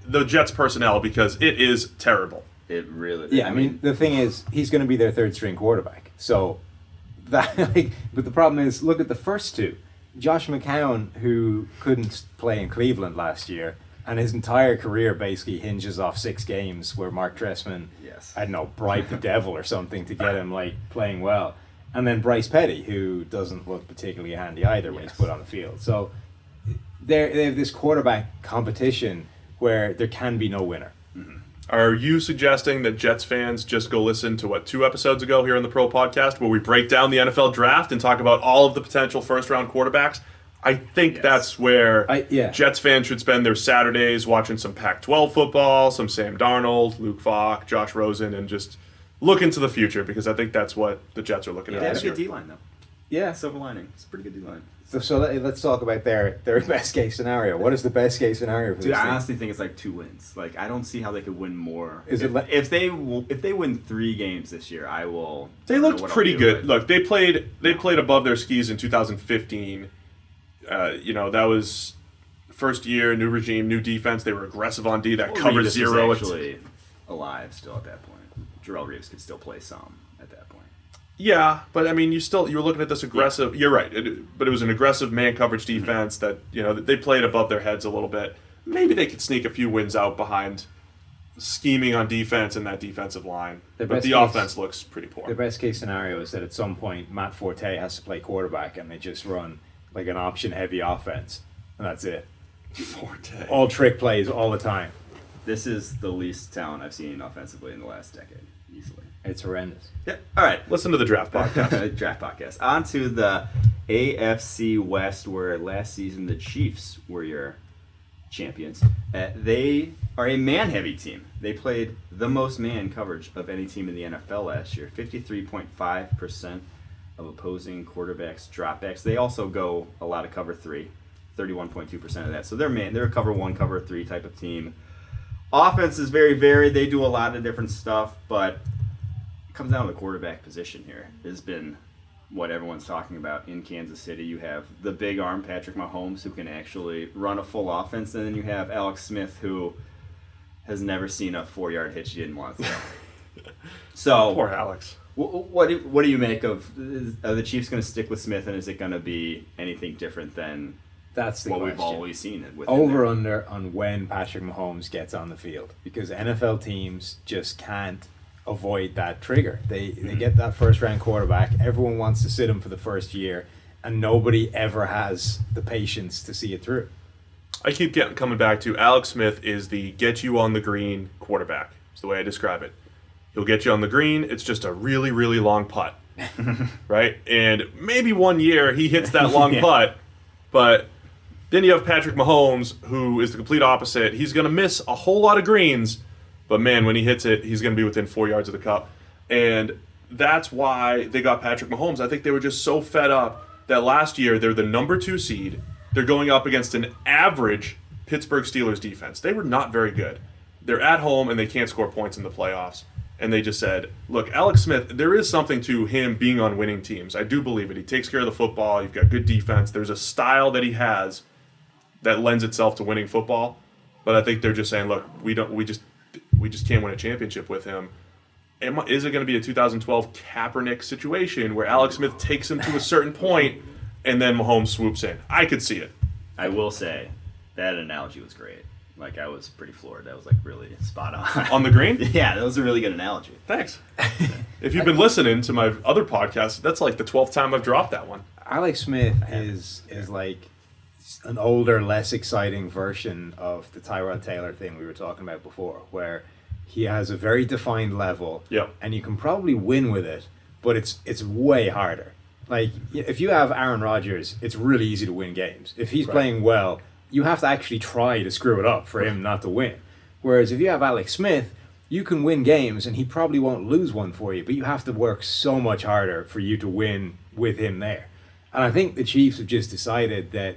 the Jets personnel because it is terrible. It really is. Yeah, I mean, the thing is, he's going to be their 3rd-string quarterback. So, but the problem is, look at the first 2. Josh McCown, who couldn't play in Cleveland last year, and his entire career basically hinges off 6 games where Mark Trestman, I don't know, bribed the devil or something to get him playing well. And then Bryce Petty, who doesn't look particularly handy either when he's put on the field. So they have this quarterback competition where there can be no winner. Mm-hmm. Are you suggesting that Jets fans just go listen to 2 episodes ago here on the Pro Podcast where we break down the NFL draft and talk about all of the potential first-round quarterbacks? I think that's where Jets fans should spend their Saturdays watching some Pac-12 football, some Sam Darnold, Luke Falk, Josh Rosen, and just look into the future because I think that's what the Jets are looking at They have this a year. good D-line, though. Yeah, silver lining. It's a pretty good D-line. So let's talk about their best case scenario. What is the best case scenario for Dude, this I team? honestly think it's 2 wins. I don't see how they could win more. If they win 3 games this year, I will. They looked pretty good. Look, they played above their skis in 2015. That was first year, new regime, new defense. They were aggressive on D. That covered Reeves 0. Was actually alive still at that point. Jarrell Reeves could still play some at that point. Yeah, but I mean, you were looking at this aggressive. Yeah. You're right, but it was an aggressive man coverage defense that they played above their heads a little bit. Maybe they could sneak a few wins out behind scheming on defense and that defensive line. But the offense looks pretty poor. The best case scenario is that at some point Matt Forte has to play quarterback and they just run an option-heavy offense, and that's it. Forte. All trick plays all the time. This is the least talent I've seen offensively in the last decade, easily. It's horrendous. Yeah. All right. Listen to the draft podcast. Draft podcast. On to the AFC West, where last season the Chiefs were your champions. They are a man-heavy team. They played the most man coverage of any team in the NFL last year. 53.5% of opposing quarterbacks dropbacks. They also go a lot of cover 3, 31.2% of that. So they're a cover 1, cover 3 type of team. Offense is very varied. They do a lot of different stuff, but it comes down to the quarterback position here. It has been what everyone's talking about in Kansas City. You have the big arm Patrick Mahomes, who can actually run a full offense, and then you have Alex Smith, who has never seen a 4-yard hitch he didn't want to throw. So poor Alex. What do you make of? Are the Chiefs going to stick with Smith, and is it going to be anything different than That's the what question. we've always seen it with Over under on when Patrick Mahomes gets on the field, because NFL teams just can't avoid that trigger. They get that first round quarterback. Everyone wants to sit him for the first year, and nobody ever has the patience to see it through. I keep coming back to Alex Smith is the get you on the green quarterback. It's the way I describe it. He'll get you on the green. It's just a really, really long putt, right? And maybe one year he hits that long putt, but then you have Patrick Mahomes, who is the complete opposite. He's going to miss a whole lot of greens, but man, when he hits it, he's going to be within 4 yards of the cup. And that's why they got Patrick Mahomes. I think they were just so fed up that last year they're the number 2 seed. They're going up against an average Pittsburgh Steelers defense. They were not very good. They're at home and they can't score points in the playoffs. And they just said, look, Alex Smith, there is something to him being on winning teams. I do believe it. He takes care of the football. You've got good defense. There's a style that he has that lends itself to winning football. But I think they're just saying, look, we just can't win a championship with him. Is it going to be a 2012 Kaepernick situation where Alex Smith takes him to a certain point and then Mahomes swoops in? I could see it. I will say that analogy was great. Like, I was pretty floored. That was, like, really spot on. On the green? Yeah, that was a really good analogy. Thanks. If you've been listening to my other podcasts, that's like the 12th time I've dropped that one. Alex Smith is like an older, less exciting version of the Tyrod Taylor thing we were talking about before, where he has a very defined level, and you can probably win with it, but it's way harder. Like, if you have Aaron Rodgers, it's really easy to win games. If he's playing well, you have to actually try to screw it up for him not to win. Whereas if you have Alex Smith, you can win games and he probably won't lose one for you, but you have to work so much harder for you to win with him there. And I think the Chiefs have just decided that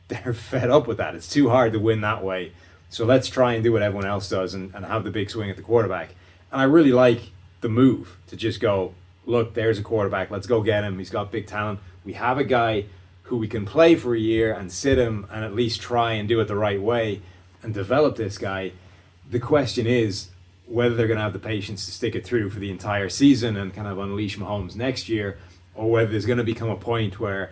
they're fed up with that. It's too hard to win that way. So let's try and do what everyone else does and have the big swing at the quarterback. And I really like the move to just go, look, there's a quarterback. Let's go get him. He's got big talent. We have a guy who we can play for a year and sit him and at least try and do it the right way and develop this guy. The question is whether they're going to have the patience to stick it through for the entire season and kind of unleash Mahomes next year, or whether there's going to become a point where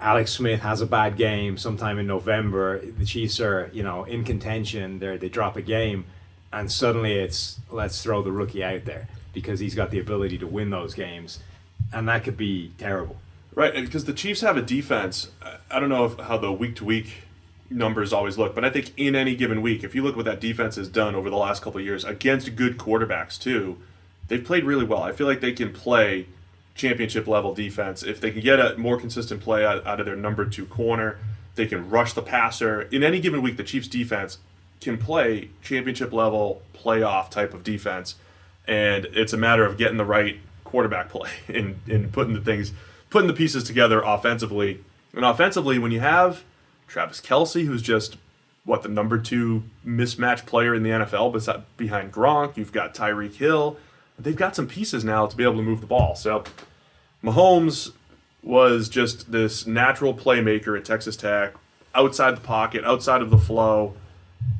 Alex Smith has a bad game sometime in November, the Chiefs are, in contention, they drop a game, and suddenly it's, let's throw the rookie out there because he's got the ability to win those games, and that could be terrible. Right, because the Chiefs have a defense. I don't know how the week-to-week numbers always look, but I think in any given week, if you look what that defense has done over the last couple of years against good quarterbacks too, they've played really well. I feel like they can play championship-level defense. If they can get a more consistent play out of their number 2 corner, they can rush the passer. In any given week, the Chiefs' defense can play championship-level playoff type of defense, and it's a matter of getting the right quarterback play and putting the pieces together offensively. And offensively, when you have Travis Kelce, who's just, the number 2 mismatch player in the NFL behind Gronk, you've got Tyreek Hill. They've got some pieces now to be able to move the ball. So Mahomes was just this natural playmaker at Texas Tech, outside the pocket, outside of the flow.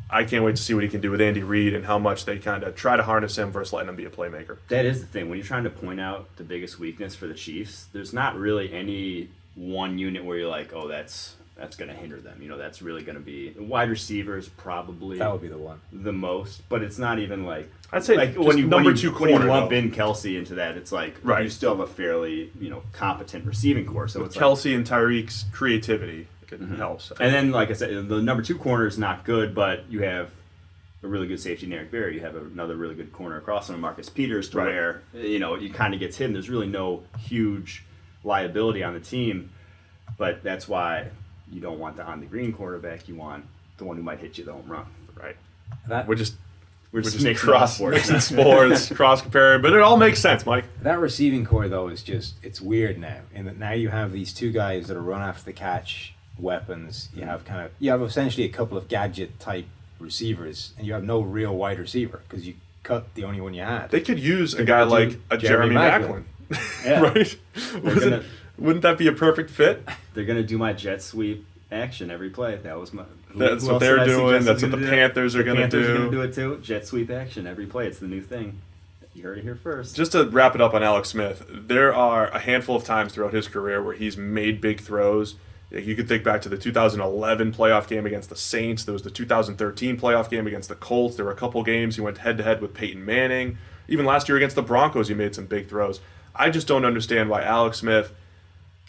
I can't wait to see what he can do with Andy Reid and how much they kind of try to harness him versus letting him be a playmaker. That is the thing. When you're trying to point out the biggest weakness for the Chiefs, there's not really any one unit where you're like, oh, that's going to hinder them. That's really going to be wide receivers probably. That would be the one. The most, but it's not even like I'd say like when you when you lump though. in Kelce into that, it's like Right. you still have a fairly competent receiving core. So it's Kelce and Tyreek's creativity helps. And then, like I said, the number 2 corner is not good, but you have a really good safety in Eric Berry. You have another really good corner across from Marcus Peters to where it kind of gets hidden. There's really no huge liability on the team, but that's why you don't want the on-the-green quarterback. You want the one who might hit you the home run. Right. We're just mixing mixing sports, cross comparing, but it all makes sense, Mike. That receiving core, though, is it's weird now. In that now you have these 2 guys that are run after the catch weapons. You have essentially a couple of gadget type receivers, and you have no real wide receiver because you cut the only one you had. They could use a guy like a Jeremy Maclin. Yeah. Right? Wouldn't that be a perfect fit? They're going to do my jet sweep action every play. That was That's who what else they're did I doing. suggest That's was what the gonna do that? Panthers are going to Panthers are going to do. do it too. Jet sweep action every play. It's the new thing. You heard it here first. Just to wrap it up on Alex Smith, there are a handful of times throughout his career where he's made big throws. You could think back to the 2011 playoff game against the Saints. There was the 2013 playoff game against the Colts. There were a couple games he went head-to-head with Peyton Manning. Even last year against the Broncos, he made some big throws. I just don't understand why Alex Smith...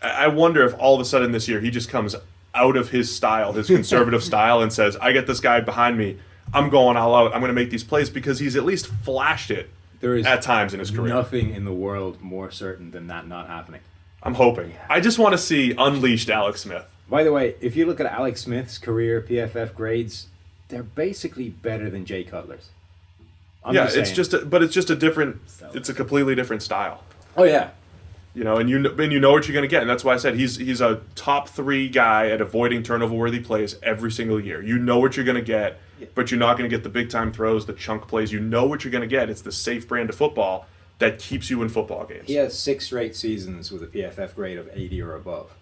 I wonder if all of a sudden this year he just comes out of his style, his conservative style, and says, I get this guy behind me. I'm going all out. I'm going to make these plays, because he's at least flashed it at times in his career. Nothing in the world more certain than that not happening. I'm hoping. I just want to see unleashed Alex Smith. By the way, if you look at Alex Smith's career PFF grades, they're basically better than Jay Cutler's. It's just a different. It's a completely different style. Oh yeah. And you know what you're going to get, and that's why I said he's a top 3 guy at avoiding turnover-worthy plays every single year. You know what you're going to get, but you're not going to get the big-time throws, the chunk plays. You know what you're going to get. It's the safe brand of football that keeps you in football games. He has 6 straight seasons with a PFF grade of 80 or above.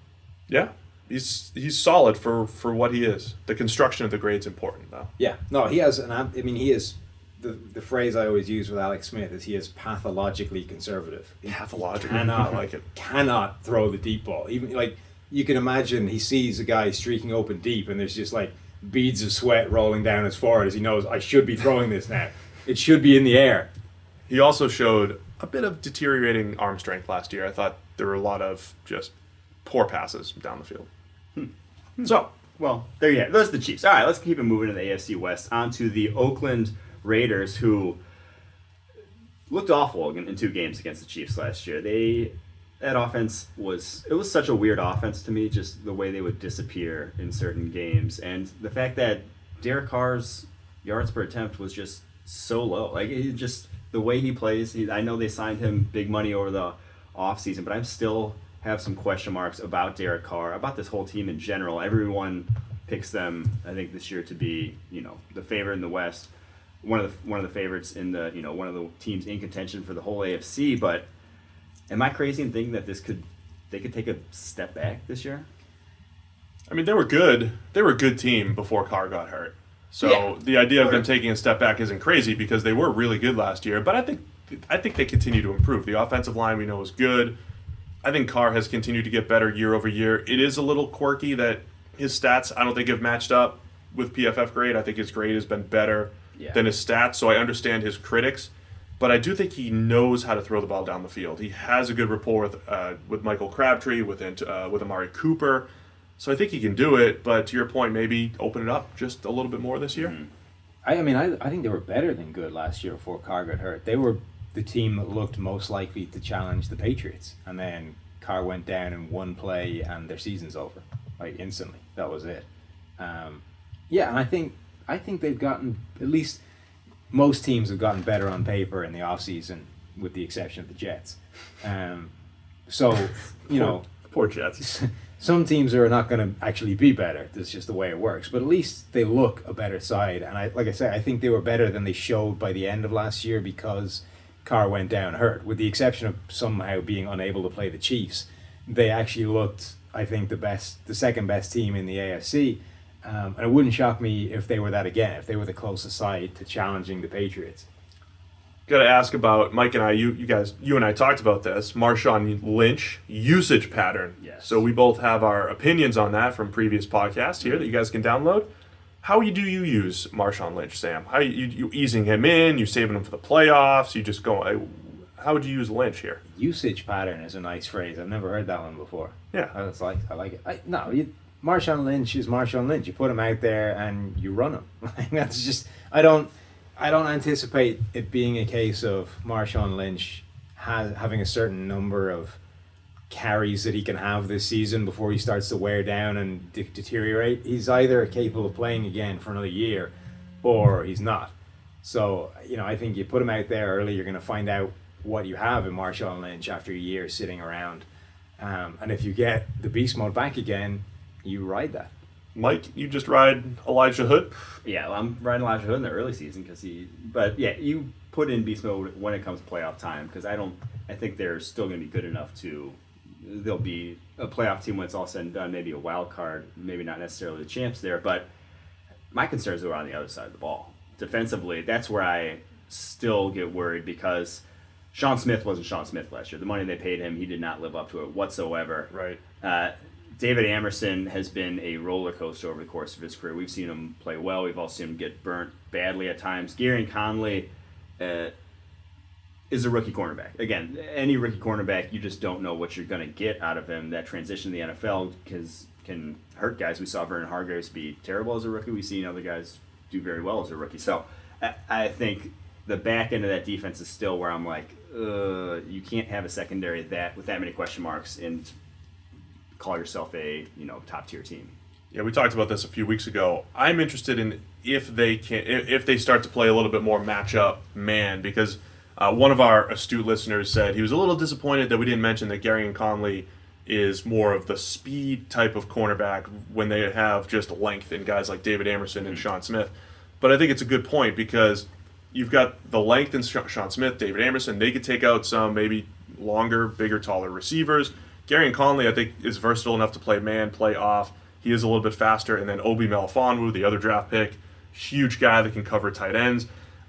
Yeah, he's solid for what he is. The construction of the grade's important, though. Yeah, no, he has he is. The phrase I always use with Alex Smith is he is pathologically conservative. Pathologically, I like it. Cannot throw the deep ball. Even like you can imagine, he sees a guy streaking open deep, and there's just like beads of sweat rolling down his forehead as he knows, I should be throwing this now. It should be in the air. He also showed a bit of deteriorating arm strength last year. I thought there were a lot of just poor passes down the field. So, well, there you have it. Those are the Chiefs. All right, let's keep it moving to the AFC West. On to the Oakland Raiders, who looked awful in 2 games against the Chiefs last year. That offense was such a weird offense to me, just the way they would disappear in certain games, and the fact that Derek Carr's yards per attempt was just so low. Like, the way he plays, I know they signed him big money over the offseason, but I still have some question marks about Derek Carr, about this whole team in general. Everyone picks them, I think, this year to be, the favorite in the West. One of the favorites in the one of the teams in contention for the whole AFC. But am I crazy in thinking that they could take a step back this year? I mean, they were good. They were a good team before Carr got hurt. So the idea of them taking a step back isn't crazy, because they were really good last year. But I think they continue to improve. The offensive line we know is good. I think Carr has continued to get better year over year. It is a little quirky that his stats, I don't think, have matched up with PFF grade. I think his grade has been better than his stats, so I understand his critics, but I do think he knows how to throw the ball down the field. He has a good rapport with Michael Crabtree, with Amari Cooper, so I think he can do it. But to your point, maybe open it up just a little bit more this year. I think they were better than good last year before Carr got hurt. They were the team that looked most likely to challenge the Patriots, and then Carr went down in one play and their season's over, like instantly. That was it. And I think they've gotten, at least most teams have gotten better on paper in the offseason, with the exception of the Jets. Poor Jets. Some teams are not going to actually be better. That's just the way it works. But at least they look a better side. And I think they were better than they showed by the end of last year, because Carr went down hurt. With the exception of somehow being unable to play the Chiefs, they actually looked, I think, the second best team in the AFC. And it wouldn't shock me if they were that again, if they were the closest side to challenging the Patriots. Got to ask about Mike and I. You and I talked about this. Marshawn Lynch usage pattern. Yes. So we both have our opinions on that from previous podcasts here that you guys can download. How do you use Marshawn Lynch, Sam? How you easing him in? You saving him for the playoffs? You just go? How would you use Lynch here? Usage pattern is a nice phrase. I've never heard that one before. Yeah, I like it. Marshawn Lynch is Marshawn Lynch. You put him out there and you run him. That's just I don't anticipate it being a case of Marshawn Lynch having a certain number of carries that he can have this season before he starts to wear down and deteriorate. He's either capable of playing again for another year, or he's not. So I think you put him out there early, you're going to find out what you have in Marshawn Lynch after a year sitting around, and if you get the beast mode back again, you ride that. Mike, you just ride Elijah Hood? Yeah, well, I'm riding Elijah Hood in the early season you put in beast mode when it comes to playoff time, because I think they're still going to be good enough they'll be a playoff team when it's all said and done, maybe a wild card, maybe not necessarily the champs there, but my concerns are on the other side of the ball. Defensively, that's where I still get worried, because Sean Smith wasn't Sean Smith last year. The money they paid him, he did not live up to it whatsoever. Right. David Amerson has been a roller coaster over the course of his career. We've seen him play well. We've also seen him get burnt badly at times. Gary Conley is a rookie cornerback. Again, any rookie cornerback, you just don't know what you're going to get out of him. That transition to the NFL can hurt guys. We saw Vernon Hargreaves be terrible as a rookie. We've seen other guys do very well as a rookie. So I think the back end of that defense is still where I'm like, you can't have a secondary with that many question marks and call yourself a top tier team. Yeah, we talked about this a few weeks ago. I'm interested in if they start to play a little bit more matchup man, because one of our astute listeners said he was a little disappointed that we didn't mention that Gary Conley is more of the speed type of cornerback when they have just length in guys like David Amerson and Sean Smith. But I think it's a good point because you've got the length in Sean Smith, David Amerson. They could take out some maybe longer, bigger, taller receivers. Gary Conley, I think, is versatile enough to play man, play off. He is a little bit faster. And then Obi Melifonwu, the other draft pick, huge guy that can cover tight ends.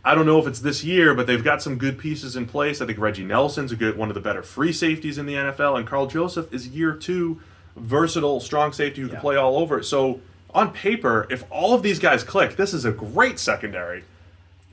I don't know if it's this year, but they've got some good pieces in place. I think Reggie Nelson's one of the better free safeties in the NFL, and Carl Joseph is year 2, versatile, strong safety who can play all over. So on paper, if all of these guys click, this is a great secondary.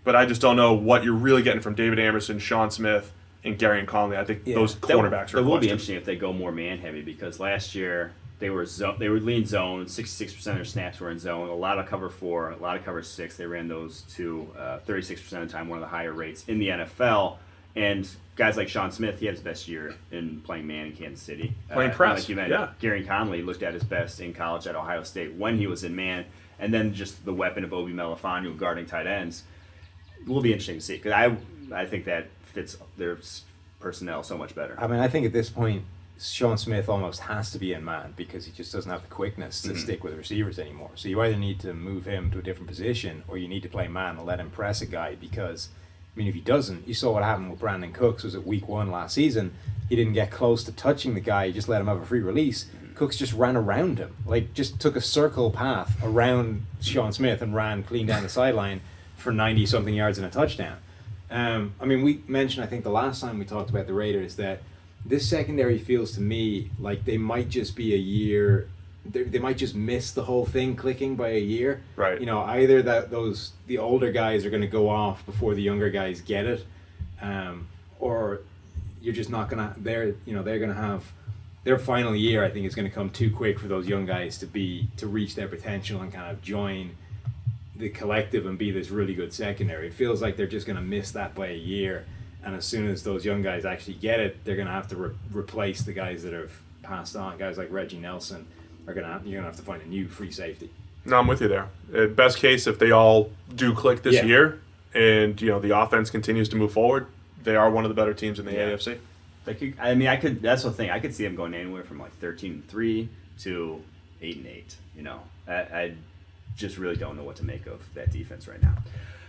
But I just don't know what you're really getting from David Amerson, Sean Smith, and Gary Conley. I think those cornerbacks are a It will be question. interesting if they go more man heavy, because last year they were lean zone. 66% of their snaps were in zone. A lot of cover 4, a lot of cover 6. They ran those 36% of the time, one of the higher rates in the NFL. And guys like Sean Smith, he had his best year in playing man in Kansas City. Playing press, like you mentioned, Gary Conley looked at his best in college at Ohio State when he was in man, and then just the weapon of Obi Melifonwu guarding tight ends. It will be interesting to see, because I think that fits their personnel so much better. I mean, I think at this point, Sean Smith almost has to be in man because he just doesn't have the quickness to stick with receivers anymore. So you either need to move him to a different position or you need to play man and let him press a guy, because, I mean, if he doesn't, you saw what happened with Brandon Cooks. Was it week 1 last season? He didn't get close to touching the guy. He just let him have a free release. Cooks just ran around him, like just took a circle path around Sean Smith and ran clean down the sideline for 90-something yards and a touchdown. I mean, we mentioned, I think the last time we talked about the Raiders, that this secondary feels to me like they might just be a year, they might just miss the whole thing clicking by a year. Right. Either the older guys are going to go off before the younger guys get it, or you're just not going to, they're going to have, their final year, I think, is going to come too quick for those young guys to reach their potential and kind of join the collective and be this really good secondary. It feels like they're just going to miss that by a year, and as soon as those young guys actually get it, they're going to have to replace the guys that have passed on. Guys like Reggie Nelson you're going to have to find a new free safety. No, I'm with you there. Best case, if they all do click this year, and the offense continues to move forward, they are one of the better teams in the AFC. That's the thing. I could see them going anywhere from like 13-3 to 8-8. I just really don't know what to make of that defense right now.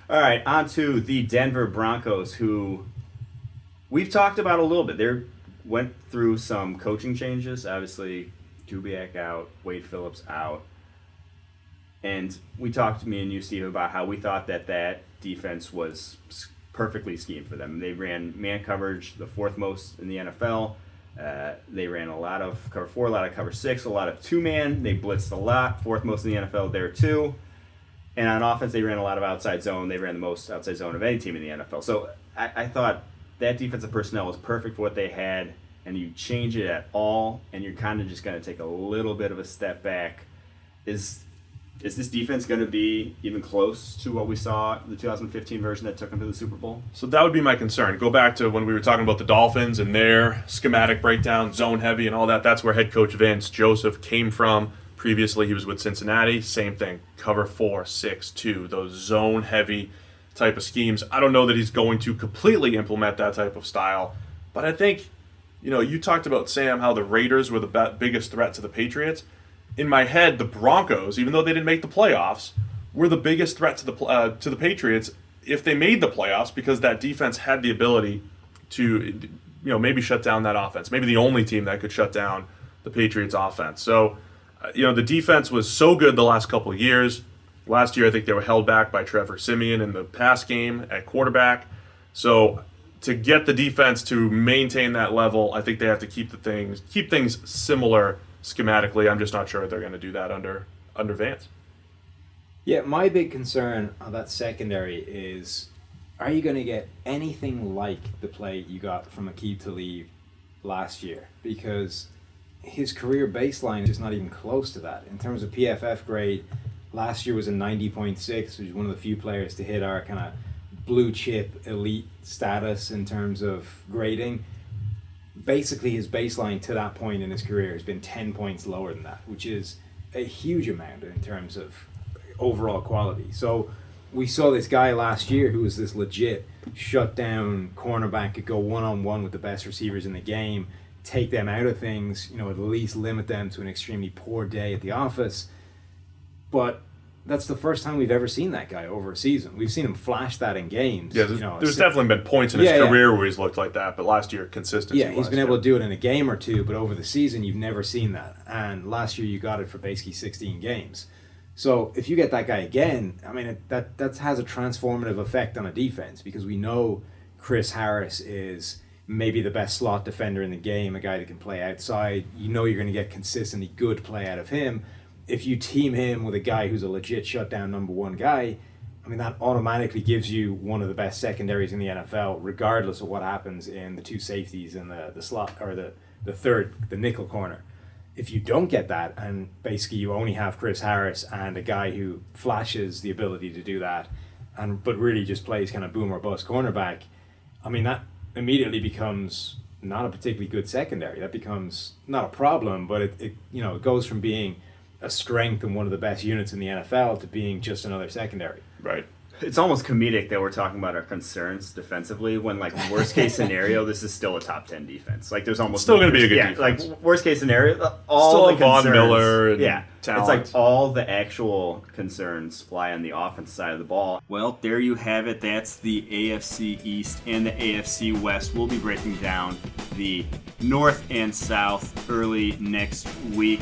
All right, on to the Denver Broncos, who we've talked about a little bit. They went through some coaching changes. Obviously, Kubiak out, Wade Phillips out. And we talked, me and you, Steve, about how we thought that defense was perfectly schemed for them. They ran man coverage, the 4th most in the NFL. They ran a lot of cover 4, a lot of cover 6, a lot of 2-man. They blitzed a lot, 4th most in the NFL there too. And on offense, they ran a lot of outside zone. They ran the most outside zone of any team in the NFL. So I thought that defensive personnel was perfect for what they had, and you change it at all, and you're kind of just going to take a little bit of a step back. Is this defense going to be even close to what we saw in the 2015 version that took them to the Super Bowl? So that would be my concern. Go back to when we were talking about the Dolphins and their schematic breakdown, zone heavy and all that. That's where head coach Vance Joseph came from. Previously, he was with Cincinnati. Same thing. Cover 4, 6, 2. Those zone heavy type of schemes. I don't know that he's going to completely implement that type of style. But I think, you talked about, Sam, how the Raiders were the biggest threat to the Patriots. In my head, the Broncos, even though they didn't make the playoffs, were the biggest threat to the Patriots if they made the playoffs, because that defense had the ability to, maybe shut down that offense. Maybe the only team that could shut down the Patriots' offense. So, the defense was so good the last couple of years. Last year, I think they were held back by Trevor Siemian in the pass game at quarterback. So, to get the defense to maintain that level, I think they have to keep things similar schematically. I'm just not sure they're going to do that under Vance. Yeah, my big concern on that secondary is, are you going to get anything like the play you got from Aqib Talib last year? Because his career baseline is just not even close to that. In terms of PFF grade, last year was a 90.6, which is one of the few players to hit our kind of blue chip elite status in terms of grading. Basically, his baseline to that point in his career has been 10 points lower than that, which is a huge amount in terms of overall quality. So we saw this guy last year who was this legit shut-down cornerback, could go one-on-one with the best receivers in the game, take them out of things, at least limit them to an extremely poor day at the office. But that's the first time we've ever seen that guy over a season. We've seen him flash that in games. Yeah, there's definitely been points in his career where he's looked like that, but last year, consistency. Yeah, he's been able to do it in a game or two, but over the season, you've never seen that. And last year, you got it for basically 16 games. So if you get that guy again, I mean, that has a transformative effect on a defense, because we know Chris Harris is maybe the best slot defender in the game, a guy that can play outside. You're going to get consistently good play out of him. If you team him with a guy who's a legit shutdown number one guy, I mean, that automatically gives you one of the best secondaries in the NFL, regardless of what happens in the two safeties and the slot, or the nickel corner. If you don't get that, and basically you only have Chris Harris and a guy who flashes the ability to do that, but really just plays kind of boom or bust cornerback, I mean, that immediately becomes not a particularly good secondary. That becomes not a problem, but it goes from being a strength and one of the best units in the NFL to being just another secondary. Right. It's almost comedic that we're talking about our concerns defensively when, like, worst case scenario, this is still a top 10 defense. Like, there's almost still going to be a good defense. Like, worst case scenario, all still the Von concerns, Miller and talent. It's like all the actual concerns fly on the offensive side of the ball. Well, there you have it. That's the AFC East and the AFC West. We'll be breaking down the North and South early next week.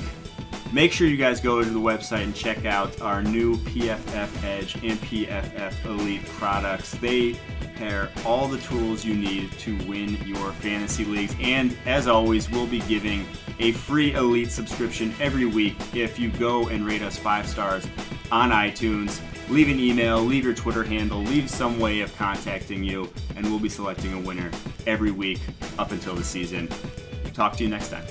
Make sure you guys go to the website and check out our new PFF Edge and PFF Elite products. They pair all the tools you need to win your fantasy leagues. And as always, we'll be giving a free Elite subscription every week if you go and rate us 5 stars on iTunes. Leave an email, leave your Twitter handle, leave some way of contacting you, and we'll be selecting a winner every week up until the season. Talk to you next time.